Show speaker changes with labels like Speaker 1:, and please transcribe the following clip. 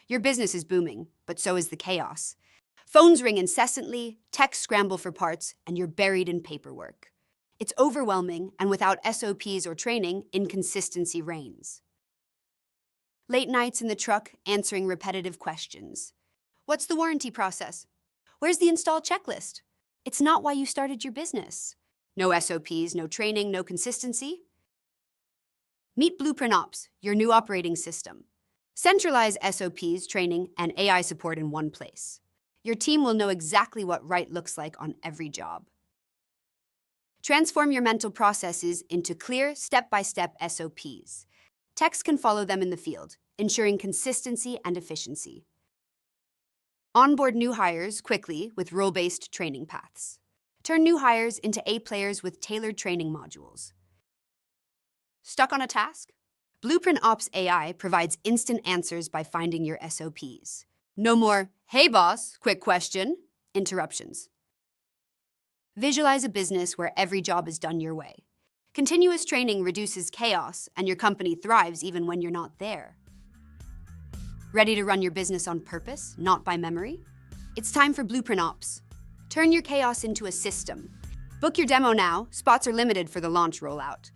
Speaker 1: Your business is booming, but so is the chaos. Phones ring incessantly, techs scramble for parts, and you're buried in paperwork. It's overwhelming, and without SOPs or training, inconsistency reigns. Late nights in the truck, answering repetitive questions. What's the warranty process? Where's the install checklist? It's not why you started your business. No SOPs, no training, no consistency. Meet Blueprint Ops, your new operating system. Centralize SOPs, training, and AI support in one place. Your team will know exactly what right looks like on every job. Transform your mental processes into clear, step-by-step SOPs. Techs can follow them in the field, ensuring consistency and efficiency. Onboard new hires quickly with role-based training paths. Turn new hires into A players with tailored training modules. Stuck on a task? Blueprint Ops AI provides instant answers by finding your SOPs. No more, "Hey boss, quick question," interruptions. Visualize a business where every job is done your way. Continuous training reduces chaos, and your company thrives even when you're not there. Ready to run your business on purpose, not by memory? It's time for Blueprint Ops. Turn your chaos into a system. Book your demo now. Spots are limited for the launch rollout.